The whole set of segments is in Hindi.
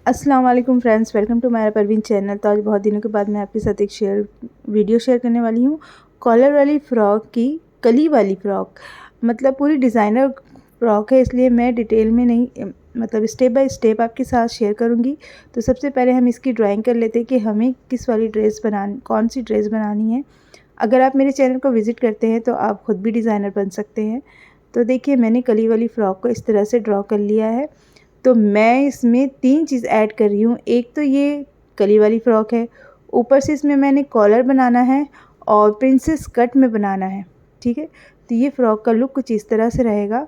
अस्सलाम वालेकुम friends, welcome to my Parveen channel. तो आज बहुत दिनों के बाद मैं आपके साथ एक वीडियो शेयर करने वाली हूँ। कॉलर वाली फ़्रॉक की कली वाली फ़्रॉक, मतलब पूरी डिज़ाइनर फ़्रॉक है, इसलिए मैं डिटेल में नहीं मतलब स्टेप बाय स्टेप आपके साथ शेयर करूँगी। तो सबसे पहले हम इसकी ड्राइंग कर लेते हैं कि हमें किस वाली ड्रेस बनानी, कौन सी ड्रेस बनानी है। अगर आप मेरे चैनल को विज़िट करते हैं तो आप ख़ुद भी डिज़ाइनर बन सकते हैं। तो देखिए, मैंने कली वाली फ़्रॉक को इस तरह से ड्रॉ कर लिया है। तो मैं इसमें 3 चीज़ ऐड कर रही हूँ। एक तो ये कली वाली फ़्रॉक है, ऊपर से इसमें मैंने कॉलर बनाना है और प्रिंसेस कट में बनाना है, ठीक है। तो ये फ़्रॉक का लुक कुछ इस तरह से रहेगा।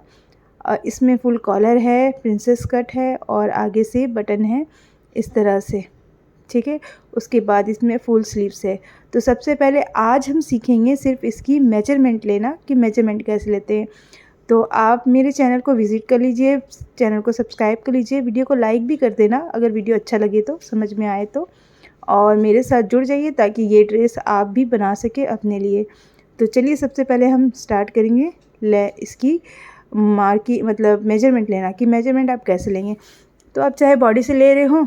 इसमें फुल कॉलर है, प्रिंसेस कट है और आगे से बटन है इस तरह से, ठीक है। उसके बाद इसमें फुल स्लीव्स है। तो सबसे पहले आज हम सीखेंगे सिर्फ इसकी मेजरमेंट लेना, कि मेजरमेंट कैसे लेते हैं। तो आप मेरे चैनल को विज़िट कर लीजिए, चैनल को सब्सक्राइब कर लीजिए, वीडियो को लाइक भी कर देना अगर वीडियो अच्छा लगे तो, समझ में आए तो, और मेरे साथ जुड़ जाइए ताकि ये ड्रेस आप भी बना सकें अपने लिए। तो चलिए, सबसे पहले हम स्टार्ट करेंगे इसकी मतलब मेजरमेंट लेना, कि मेजरमेंट आप कैसे लेंगे। तो आप चाहे बॉडी से ले रहे हो,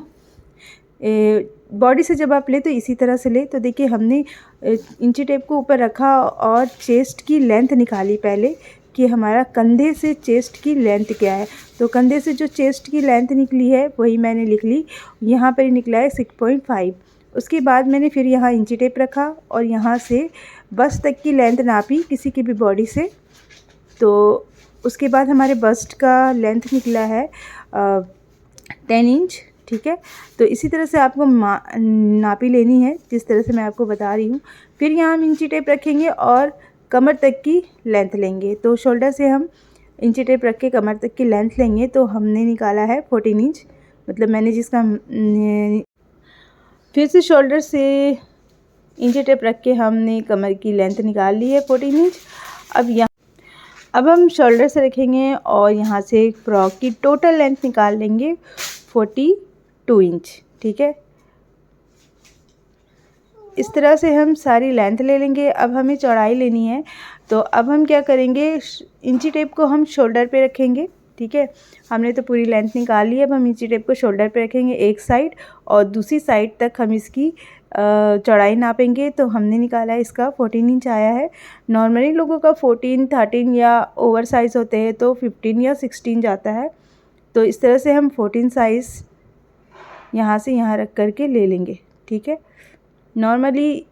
बॉडी से जब आप ले तो इसी तरह से ले। तो देखिए, हमने इंची टेप को ऊपर रखा और चेस्ट की लेंथ निकाली पहले, कि हमारा कंधे से चेस्ट की लेंथ क्या है। तो कंधे से जो चेस्ट की लेंथ निकली है वही मैंने लिख ली। यहाँ पर निकला है 6.5। उसके बाद मैंने फिर यहाँ इंची टेप रखा और यहाँ से बस्ट तक की लेंथ नापी किसी की भी बॉडी से। तो उसके बाद हमारे बस्ट का लेंथ निकला है 10 इंच, ठीक है। तो इसी तरह से आपको नापी लेनी है, जिस तरह से मैं आपको बता रही हूँ। फिर यहाँ हम इंची टेप रखेंगे और कमर तक की लेंथ लेंगे। तो शोल्डर से हम इंची टेप रख के कमर तक की लेंथ लेंगे। तो हमने निकाला है 14 इंच, मतलब मैंने जिसका फिर से शोल्डर से इंची टेप रख के हमने कमर की लेंथ निकाल ली है 14 इंच। अब हम शोल्डर से रखेंगे और यहाँ से फ्रॉक की टोटल लेंथ निकाल लेंगे 42 इंच, ठीक है। इस तरह से हम सारी लेंथ ले लेंगे। अब हमें चौड़ाई लेनी है। तो अब हम क्या करेंगे, इंची टेप को हम शोल्डर पे रखेंगे, ठीक है। हमने तो पूरी लेंथ निकाल ली है। अब हम इंची टेप को शोल्डर पे रखेंगे एक साइड, और दूसरी साइड तक हम इसकी चौड़ाई नापेंगे। तो हमने निकाला है, इसका 14 इंच आया है। नॉर्मली लोगों का 14, 13 या ओवर साइज़ होते हैं तो 15 या 16 जाता है। तो इस तरह से हम 14 साइज़ यहाँ से यहाँ रख कर के ले लेंगे, ठीक है। नॉर्मली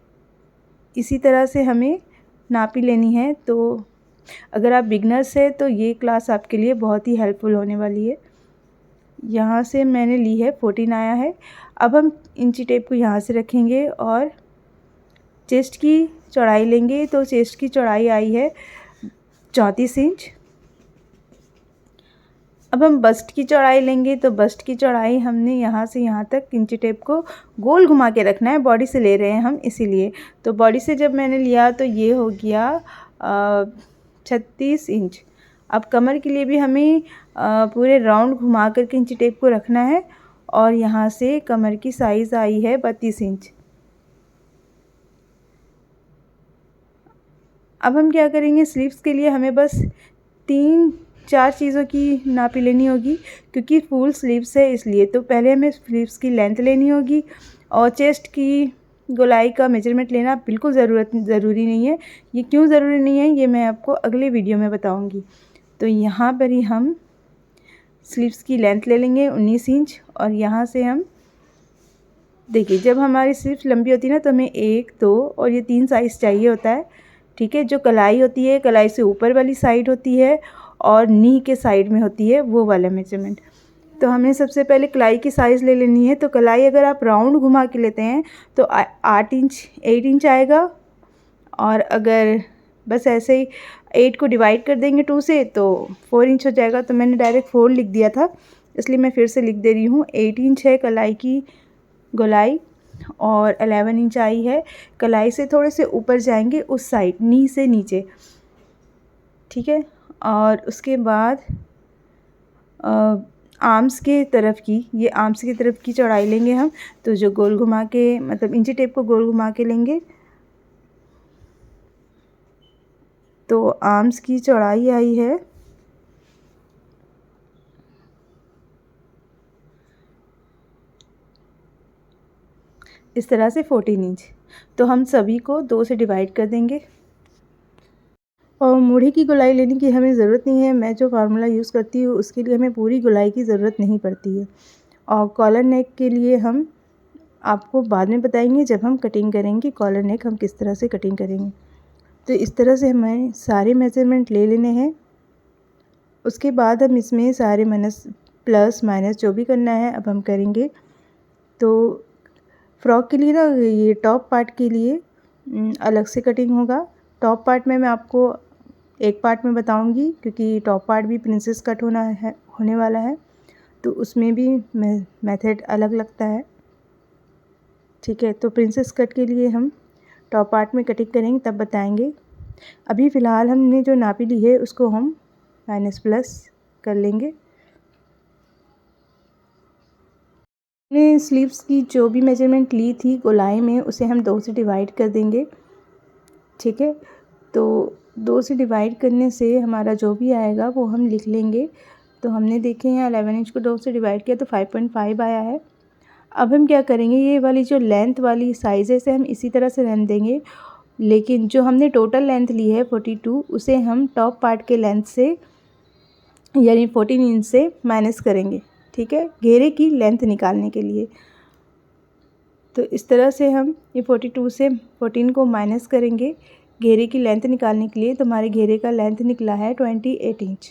इसी तरह से हमें नापी लेनी है। तो अगर आप बिगनर्स हैं तो ये क्लास आपके लिए बहुत ही हेल्पफुल होने वाली है। यहाँ से मैंने ली है 14 आया है। अब हम इंची टेप को यहाँ से रखेंगे और चेस्ट की चौड़ाई लेंगे। तो चेस्ट की चौड़ाई आई है 34 इंच। अब हम बस्ट की चौड़ाई लेंगे। तो बस्ट की चौड़ाई हमने यहाँ से यहाँ तक इंची टेप को गोल घुमा के रखना है, बॉडी से ले रहे हैं हम इसीलिए। तो बॉडी से जब मैंने लिया तो ये हो गया 36 इंच। अब कमर के लिए भी हमें पूरे राउंड घुमा कर के इंची टेप को रखना है, और यहाँ से कमर की साइज़ आई है 32 इंच। अब हम क्या करेंगे, स्लीव्स के लिए हमें बस 3-4 चीज़ों की नापी लेनी होगी, क्योंकि फुल स्लीव्स है इसलिए। तो पहले हमें स्लीव्स की लेंथ लेनी होगी, और चेस्ट की गोलाई का मेजरमेंट लेना बिल्कुल ज़रूरी नहीं है। ये क्यों ज़रूरी नहीं है, ये मैं आपको अगले वीडियो में बताऊंगी। तो यहाँ पर ही हम स्लीव्स की लेंथ ले लेंगे 19 इंच, और यहाँ से हम देखिए, जब हमारी स्लीव्स लंबी होती है ना, तो हमें 1, 2 और ये 3 साइज़ चाहिए होता है, ठीक है। जो कलाई होती है, कलाई से ऊपर वाली साइड होती है और नी के साइड में होती है, वो वाला मेजरमेंट। तो हमें सबसे पहले कलाई की साइज़ ले लेनी है। तो कलाई अगर आप राउंड घुमा के लेते हैं तो 8 इंच आएगा, और अगर बस ऐसे ही 8 को डिवाइड कर देंगे 2 से तो 4 इंच हो जाएगा। तो मैंने डायरेक्ट 4 लिख दिया था, इसलिए मैं फिर से लिख दे रही हूँ। 8 इंच है कलाई की गोलाई, और 11 इंच आई है। कलाई से थोड़े से ऊपर जाएंगे उस साइड, नी से नीचे, ठीक है। और उसके बाद आर्म्स के तरफ की, ये आर्म्स की तरफ की चौड़ाई लेंगे हम। तो जो गोल घुमा के, मतलब इंची टेप को गोल घुमा के लेंगे। तो आर्म्स की चौड़ाई आई है इस तरह से 14 इंच। तो हम सभी को 2 से डिवाइड कर देंगे। और मूढ़े की गोलाई लेने की हमें ज़रूरत नहीं है। मैं जो फार्मूला यूज़ करती हूँ उसके लिए हमें पूरी गोलाई की ज़रूरत नहीं पड़ती है। और कॉलर नेक के लिए हम आपको बाद में बताएंगे जब हम कटिंग करेंगे कॉलर नेक हम किस तरह से कटिंग करेंगे। तो इस तरह से हमें सारे मेज़रमेंट ले लेने हैं। उसके बाद हम इसमें सारे प्लस माइनस जो भी करना है अब हम करेंगे। तो फ्रॉक के लिए ना ये टॉप पार्ट के लिए अलग से कटिंग होगा। टॉप पार्ट में मैं आपको एक पार्ट में बताऊंगी क्योंकि टॉप पार्ट भी प्रिंसेस कट होने वाला है, तो उसमें भी मेथड अलग लगता है। ठीक है, तो प्रिंसेस कट के लिए हम टॉप पार्ट में कटिंग करेंगे तब बताएंगे। अभी फ़िलहाल हमने जो नापी ली है उसको हम माइनस प्लस कर लेंगे। हमने स्लीव्स की जो भी मेजरमेंट ली थी गोलाई में उसे हम 2 से डिवाइड कर देंगे। ठीक है, तो 2 से डिवाइड करने से हमारा जो भी आएगा वो हम लिख लेंगे। तो हमने देखे यहाँ 11 इंच को 2 से डिवाइड किया तो 5.5 आया है। अब हम क्या करेंगे, ये वाली जो लेंथ वाली साइज़ है इसे हम इसी तरह से रहने देंगे, लेकिन जो हमने टोटल लेंथ ली है 42 उसे हम टॉप पार्ट के लेंथ से यानी 14 इंच से माइनस करेंगे। ठीक है, घेरे की लेंथ निकालने के लिए। तो इस तरह से हम ये 42 से 14 को माइनस करेंगे घेरे की लेंथ निकालने के लिए। तो हमारे घेरे का लेंथ निकला है 28 इंच।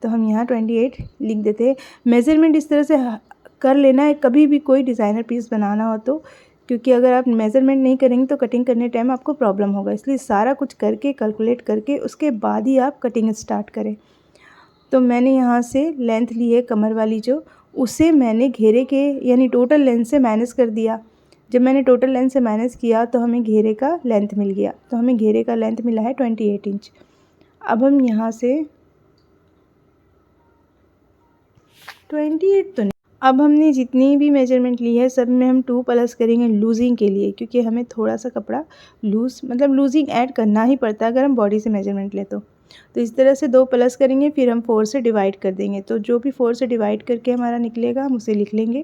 तो हम यहाँ 28 लिख देते हैं। मेज़रमेंट इस तरह से कर लेना है कभी भी कोई डिज़ाइनर पीस बनाना हो तो, क्योंकि अगर आप मेज़रमेंट नहीं करेंगे तो कटिंग करने टाइम आपको प्रॉब्लम होगा। इसलिए सारा कुछ करके कैलकुलेट करके उसके बाद ही आप कटिंग स्टार्ट करें। तो मैंने यहाँ से लेंथ ली है कमर वाली जो, उसे मैंने घेरे के यानी टोटल लेंथ से माइनस कर दिया। जब मैंने टोटल लेंथ से माइनस किया तो हमें घेरे का लेंथ मिल गया। तो हमें घेरे का लेंथ मिला है 28 इंच। अब हम यहाँ से 28 तो नहीं, अब हमने जितनी भी मेजरमेंट ली है सब में हम 2 प्लस करेंगे लूजिंग के लिए, क्योंकि हमें थोड़ा सा कपड़ा लूजिंग ऐड करना ही पड़ता है अगर हम बॉडी से मेजरमेंट लें तो। इस तरह से 2 प्लस करेंगे, फिर हम 4 से डिवाइड कर देंगे। तो जो भी 4 से डिवाइड करके हमारा निकलेगा हम उसे लिख लेंगे।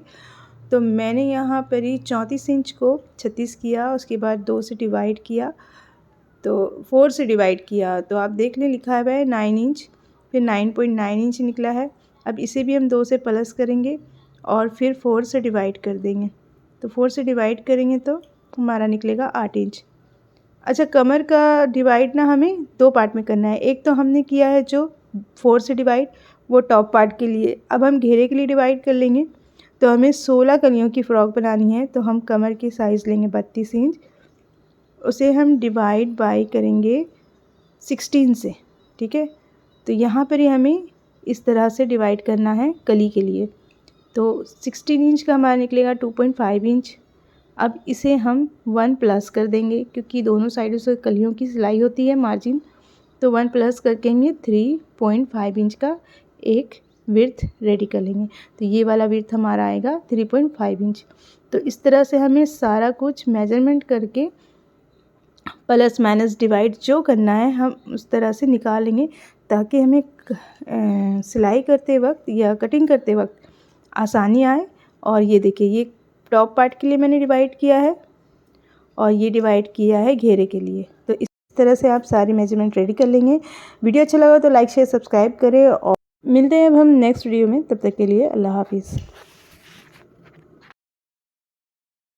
तो मैंने यहाँ पर ही 34 इंच को 36 किया, उसके बाद 2 से डिवाइड किया, तो 4 से डिवाइड किया तो आप देख लें लिखा हुआ है 9 इंच, फिर 9.9 इंच निकला है। अब इसे भी हम 2 से प्लस करेंगे और फिर 4 से डिवाइड कर देंगे। तो 4 से डिवाइड करेंगे तो हमारा निकलेगा 8 इंच। अच्छा, कमर का डिवाइड ना हमें 2 पार्ट में करना है। एक तो हमने किया है जो 4 से डिवाइड, वो टॉप पार्ट के लिए। अब हम घेरे के लिए डिवाइड कर लेंगे। तो हमें 16 कलियों की फ़्रॉक बनानी है, तो हम कमर की साइज़ लेंगे 32 इंच, उसे हम डिवाइड बाय करेंगे 16 से। ठीक है, तो यहाँ पर ही हमें इस तरह से डिवाइड करना है कली के लिए। तो 16 इंच का हमारा निकलेगा 2.5 इंच। अब इसे हम 1 प्लस कर देंगे क्योंकि दोनों साइडों से कलियों की सिलाई होती है मार्जिन। तो 1 प्लस करके हम ये 3.5 इंच का एक विड्थ रेडी कर लेंगे। तो ये वाला विड्थ हमारा आएगा 3.5 इंच। तो इस तरह से हमें सारा कुछ मेजरमेंट करके प्लस माइनस डिवाइड जो करना है हम उस तरह से निकाल लेंगे, ताकि हमें सिलाई करते वक्त या कटिंग करते वक्त आसानी आए। और ये देखिए, ये टॉप पार्ट के लिए मैंने डिवाइड किया है और ये डिवाइड किया है घेरे के लिए। तो इस तरह से आप सारी मेजरमेंट रेडी कर लेंगे। वीडियो अच्छा लगा तो लाइक शेयर सब्सक्राइब करें और मिलते हैं अब हम नेक्स्ट वीडियो में। तब तक के लिए अल्लाह हाफिज़।